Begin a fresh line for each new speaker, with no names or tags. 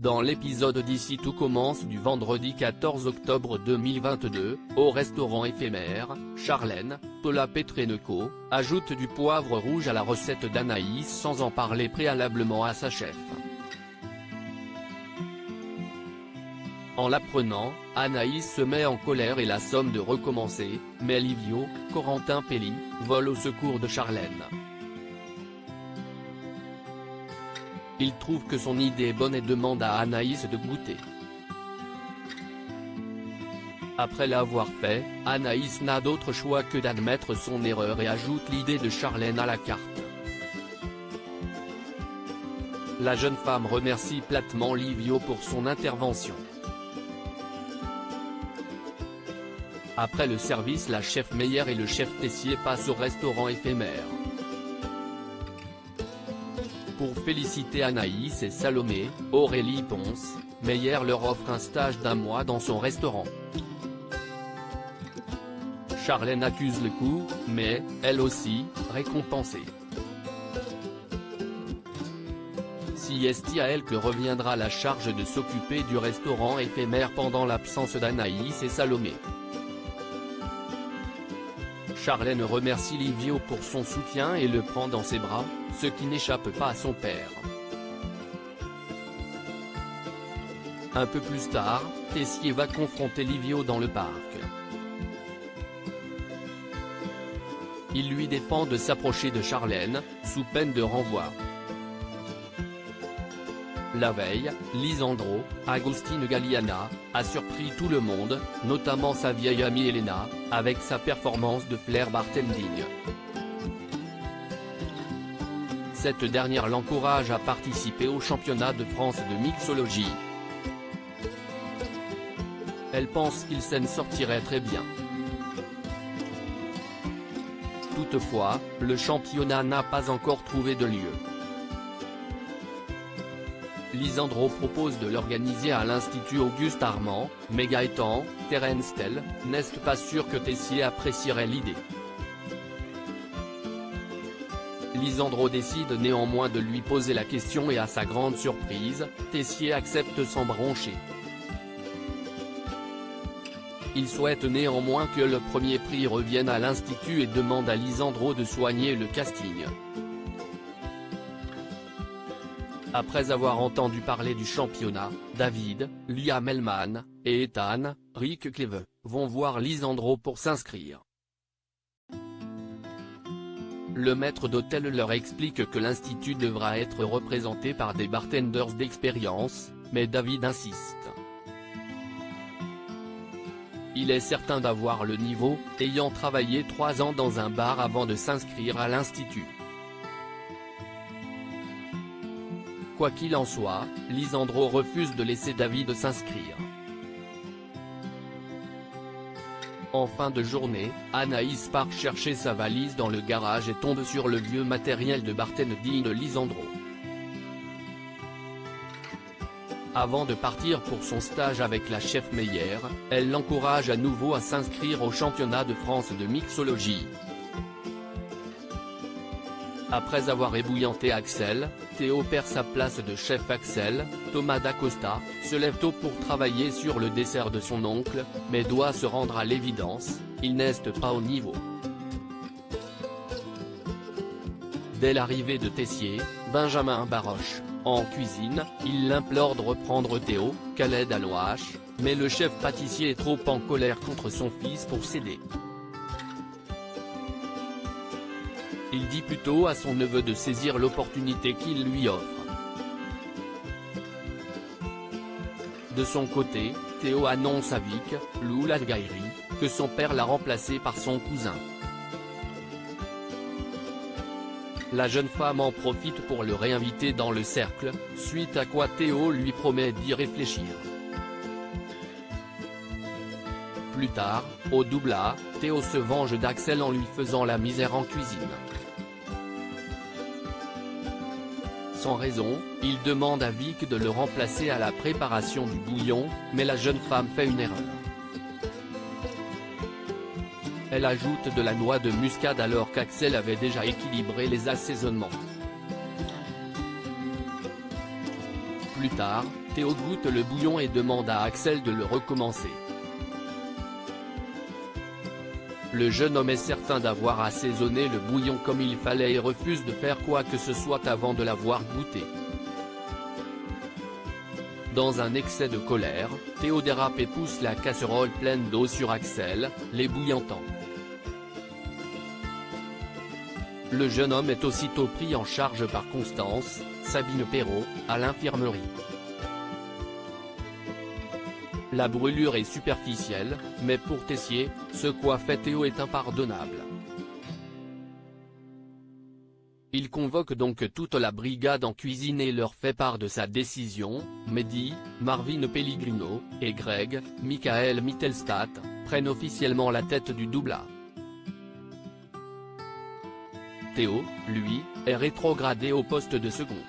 Dans l'épisode d'Ici tout commence du vendredi 14 octobre 2022, au restaurant éphémère, Charlène, Paula Petrenko, ajoute du poivre rouge à la recette d'Anaïs sans en parler préalablement à sa chef. En l'apprenant, Anaïs se met en colère et la somme de recommencer, mais Livio, Corentin Pelli, vole au secours de Charlène. Il trouve que son idée est bonne et demande à Anaïs de goûter. Après l'avoir fait, Anaïs n'a d'autre choix que d'admettre son erreur et ajoute l'idée de Charlène à la carte. La jeune femme remercie platement Livio pour son intervention. Après le service, la chef Meyer et le chef Tessier passent au restaurant éphémère. Pour féliciter Anaïs et Salomé, Aurélie Ponce, Meyer leur offre un stage d'1 mois dans son restaurant. Charlène accuse le coup, mais, elle aussi, récompensée. C'est à elle que reviendra la charge de s'occuper du restaurant éphémère pendant l'absence d'Anaïs et Salomé. Charlène remercie Livio pour son soutien et le prend dans ses bras, ce qui n'échappe pas à son père. Un peu plus tard, Tessier va confronter Livio dans le parc. Il lui défend de s'approcher de Charlène, sous peine de renvoi. La veille, Lisandro, Agostino Galliana, a surpris tout le monde, notamment sa vieille amie Elena, avec sa performance de flair bartending. Cette dernière l'encourage à participer au championnat de France de mixologie. Elle pense qu'il s'en sortirait très bien. Toutefois, le championnat n'a pas encore trouvé de lieu. Lisandro propose de l'organiser à l'Institut Auguste Armand, mais Gaëtan, Terence Tell, n'est pas sûr que Tessier apprécierait l'idée. Lisandro décide néanmoins de lui poser la question et à sa grande surprise, Tessier accepte sans broncher. Il souhaite néanmoins que le premier prix revienne à l'Institut et demande à Lisandro de soigner le casting. Après avoir entendu parler du championnat, David, Liam Hellman, et Ethan, Rick Cleve, vont voir Lisandro pour s'inscrire. Le maître d'hôtel leur explique que l'Institut devra être représenté par des bartenders d'expérience, mais David insiste. Il est certain d'avoir le niveau, ayant travaillé 3 ans dans un bar avant de s'inscrire à l'Institut. Quoi qu'il en soit, Lisandro refuse de laisser David s'inscrire. En fin de journée, Anaïs part chercher sa valise dans le garage et tombe sur le vieux matériel de bartending de Lisandro. Avant de partir pour son stage avec la chef Meyer, elle l'encourage à nouveau à s'inscrire au championnat de France de mixologie. Après avoir ébouillanté Axel, Théo perd sa place de chef. Axel, Thomas Dacosta, se lève tôt pour travailler sur le dessert de son oncle, mais doit se rendre à l'évidence, il n'est pas au niveau. Dès l'arrivée de Tessier, Benjamin Baroche, en cuisine, il l'implore de reprendre Théo, Khaled Alouache, mais le chef pâtissier est trop en colère contre son fils pour céder. Il dit plutôt à son neveu de saisir l'opportunité qu'il lui offre. De son côté, Théo annonce à Vic, Lou Ladgairi, que son père l'a remplacé par son cousin. La jeune femme en profite pour le réinviter dans le cercle, suite à quoi Théo lui promet d'y réfléchir. Plus tard, au double A, Théo se venge d'Axel en lui faisant la misère en cuisine. Sans raison, il demande à Vic de le remplacer à la préparation du bouillon, mais la jeune femme fait une erreur. Elle ajoute de la noix de muscade alors qu'Axel avait déjà équilibré les assaisonnements. Plus tard, Théo goûte le bouillon et demande à Axel de le recommencer. Le jeune homme est certain d'avoir assaisonné le bouillon comme il fallait et refuse de faire quoi que ce soit avant de l'avoir goûté. Dans un excès de colère, Théo dérape et pousse la casserole pleine d'eau sur Axel, l'ébouillantant. Le jeune homme est aussitôt pris en charge par Constance, Sabine Perrault, à l'infirmerie. La brûlure est superficielle, mais pour Tessier, ce qu'a fait Théo est impardonnable. Il convoque donc toute la brigade en cuisine et leur fait part de sa décision. Mehdi, Marvin Pellegrino, et Greg, Michael Mittelstadt, prennent officiellement la tête du double A. Théo, lui, est rétrogradé au poste de second.